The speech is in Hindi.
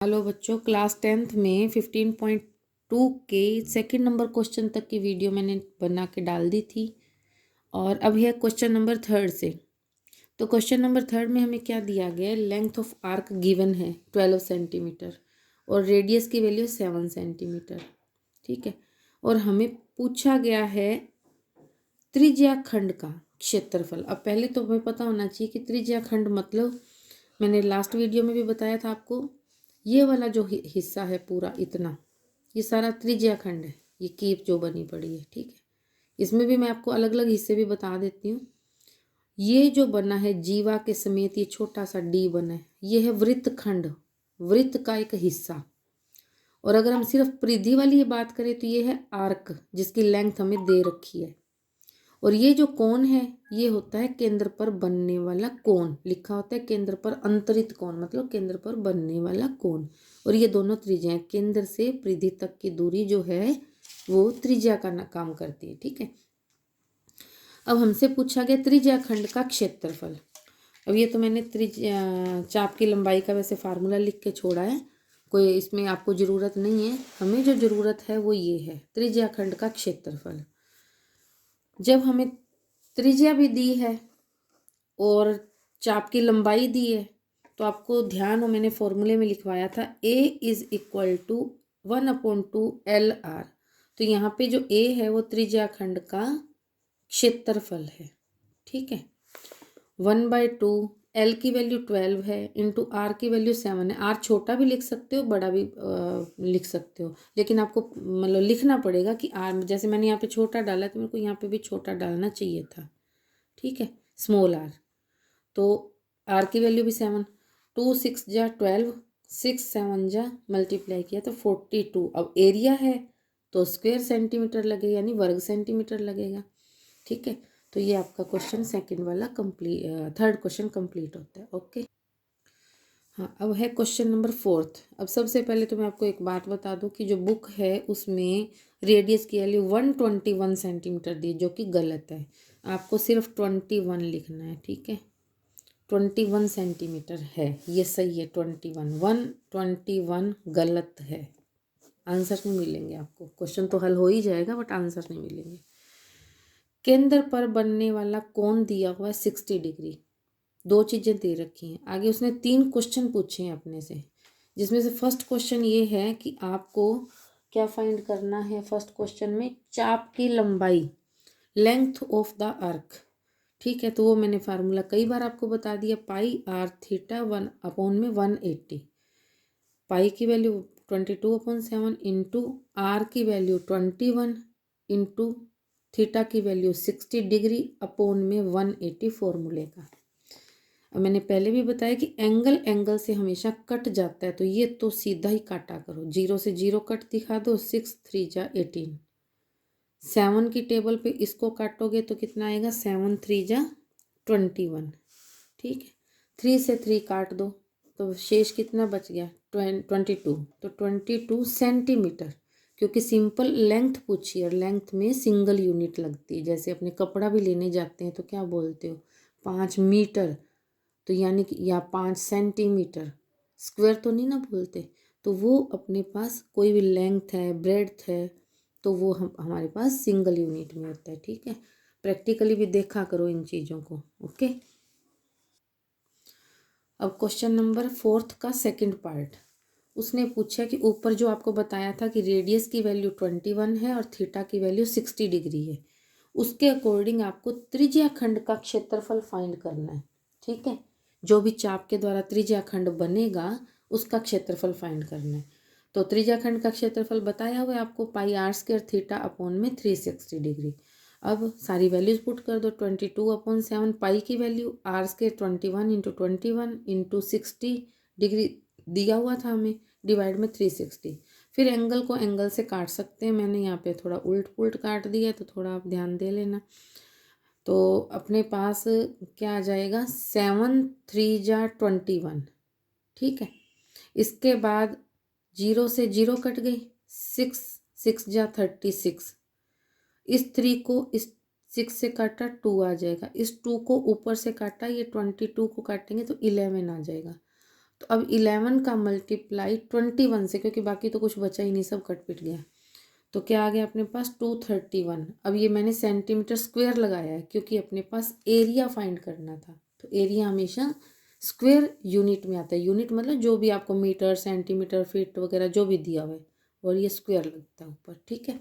हेलो बच्चों, क्लास 10th में 15.2 के सेकंड नंबर क्वेश्चन तक की वीडियो मैंने बना के डाल दी थी और अब है क्वेश्चन नंबर थर्ड से। तो क्वेश्चन नंबर थर्ड में हमें क्या दिया गया है, लेंथ ऑफ आर्क गिवन है 12 सेंटीमीटर और रेडियस की वैल्यू 7 सेंटीमीटर। ठीक है, और हमें पूछा गया है त्रिज्या खंड का क्षेत्रफल। अब पहले तो हमें पता होना चाहिए कि त्रिज्या खंड मतलब, मैंने लास्ट वीडियो में भी बताया था आपको, ये वाला जो हिस्सा है पूरा इतना, ये सारा त्रिज्या खंड है, ये कीप जो बनी पड़ी है। ठीक है, इसमें भी मैं आपको अलग अलग हिस्से भी बता देती हूँ। ये जो बना है जीवा के समेत, ये छोटा सा डी बना है, ये है वृत्त खंड, वृत्त का एक हिस्सा। और अगर हम सिर्फ परिधि वाली बात करें तो ये है आर्क, जिसकी लेंथ हमें दे रखी है। और ये जो कोण है ये होता है केंद्र पर बनने वाला कोण, लिखा होता है केंद्र पर अंतरित कोण, मतलब केंद्र पर बनने वाला कोण। और ये दोनों त्रिज्याएं, केंद्र से परिधि तक की दूरी जो है वो त्रिज्या का काम करती है। ठीक है, अब हमसे पूछा गया त्रिज्या खंड का क्षेत्रफल। अब ये तो मैंने त्रिज्या चाप की लंबाई का वैसे फार्मूला लिख के छोड़ा है, कोई इसमें आपको ज़रूरत नहीं है। हमें जो ज़रूरत है वो ये है त्रिज्या खंड का क्षेत्रफल। जब हमें त्रिज्या भी दी है और चाप की लंबाई दी है तो आपको ध्यान हो, मैंने फॉर्मूले में लिखवाया था A is equal to 1/2 LR। तो यहाँ पे जो A है वो त्रिज्या खंड का क्षेत्रफल है। ठीक है, 1/2 L की वैल्यू 12 है, इंटू R की वैल्यू 7 है। R छोटा भी लिख सकते हो, बड़ा भी लिख सकते हो, लेकिन आपको मतलब लिखना पड़ेगा कि R, जैसे मैंने यहाँ पे छोटा डाला तो मेरे को यहाँ पे भी छोटा डालना चाहिए था। ठीक है, स्मॉल R। तो R की वैल्यू भी 7, 2 6 जा 12, 6 7 जा मल्टीप्लाई किया तो 42। अब एरिया है तो स्क्वायर सेंटीमीटर लगेगा, यानी वर्ग सेंटीमीटर लगेगा। ठीक है, तो ये आपका क्वेश्चन सेकंड वाला कंप्लीट, थर्ड क्वेश्चन कंप्लीट होता है। ओके, हाँ, अब है क्वेश्चन नंबर फोर्थ। अब सबसे पहले तो मैं आपको एक बात बता दूं कि जो बुक है उसमें रेडियस की वैल्यू 121 सेंटीमीटर दी, जो कि गलत है। आपको सिर्फ 21 लिखना है। ठीक है, 21 सेंटीमीटर है, ये सही है। 121 गलत है, आंसर नहीं मिलेंगे आपको। क्वेश्चन तो हल हो ही जाएगा बट आंसर नहीं मिलेंगे। केंद्र पर बनने वाला कोण दिया हुआ है 60 डिग्री। दो चीज़ें दे रखी हैं आगे, उसने 3 क्वेश्चन पूछे हैं अपने से, जिसमें से फर्स्ट क्वेश्चन ये है कि आपको क्या फाइंड करना है। फर्स्ट क्वेश्चन में चाप की लंबाई, लेंथ ऑफ द आर्क। ठीक है, तो वो मैंने फार्मूला कई बार आपको बता दिया, पाई आर थीटा 1/180। पाई की वैल्यू 22/7 इंटू आर की वैल्यू 21 इंटू थीटा की वैल्यू 60 डिग्री अपॉन में 180 फॉर्मूले का। अब मैंने पहले भी बताया कि एंगल से हमेशा कट जाता है, तो ये तो सीधा ही काटा करो, 0 से 0 कट दिखा दो, 6 3 जा 18। 7 की टेबल पे इसको काटोगे तो कितना आएगा, 7 3 जा 21। ठीक है, 3 से 3 काट दो तो शेष कितना बच गया, 22। तो 22 सेंटीमीटर, क्योंकि सिंपल लेंथ पूछी और लेंथ में सिंगल यूनिट लगती है। जैसे अपने कपड़ा भी लेने जाते हैं तो क्या बोलते हो, 5 मीटर, तो यानी कि या 5 सेंटीमीटर, स्क्वायर तो नहीं ना बोलते। तो वो अपने पास कोई भी लेंथ है, ब्रेड्थ है, तो वो हमारे पास सिंगल यूनिट में होता है। ठीक है, प्रैक्टिकली भी देखा करो इन चीज़ों को। ओके, अब क्वेश्चन नंबर फोर्थ का सेकंड पार्ट। उसने पूछा कि ऊपर जो आपको बताया था कि रेडियस की वैल्यू 21 है और थीटा की वैल्यू 60 डिग्री है, उसके अकॉर्डिंग आपको त्रिज्या खंड का क्षेत्रफल फाइंड करना है। ठीक है, जो भी चाप के द्वारा त्रिज्या खंड बनेगा उसका क्षेत्रफल फाइंड करना है। तो त्रिज्या खंड का क्षेत्रफल बताया हुआ है आपको, पाई आर स्क्वायर थीटा अपॉन में 360 डिग्री। अब सारी वैल्यूज पुट कर दो, 22/7 पाई की value, R square 21 into 21 into 60 degree दिया हुआ था हमें, डिवाइड में 360। फिर एंगल को एंगल से काट सकते हैं, मैंने यहाँ पे थोड़ा उल्ट पुल्ट काट दिया तो थोड़ा आप ध्यान दे लेना। तो अपने पास क्या आ जाएगा, 7 3 जा 21। ठीक है, इसके बाद 0 से 0 कट गई, 6 6 जा 36। इस 3 को इस 6 से काटा 2 आ जाएगा, इस 2 को ऊपर से काटा, ये 22 को काटेंगे तो 11 आ जाएगा। तो अब 11 का मल्टीप्लाई 21 से, क्योंकि बाकी तो कुछ बचा ही नहीं, सब कट पिट गया, तो क्या आ गया अपने पास 231। अब ये मैंने सेंटीमीटर स्क्वायर लगाया है क्योंकि अपने पास एरिया फाइंड करना था। तो एरिया हमेशा स्क्वायर यूनिट में आता है। यूनिट मतलब जो भी आपको मीटर, सेंटीमीटर, फीट वगैरह जो भी दिया हुआ है, और ये स्क्वायर लगता है ऊपर, ठीक है।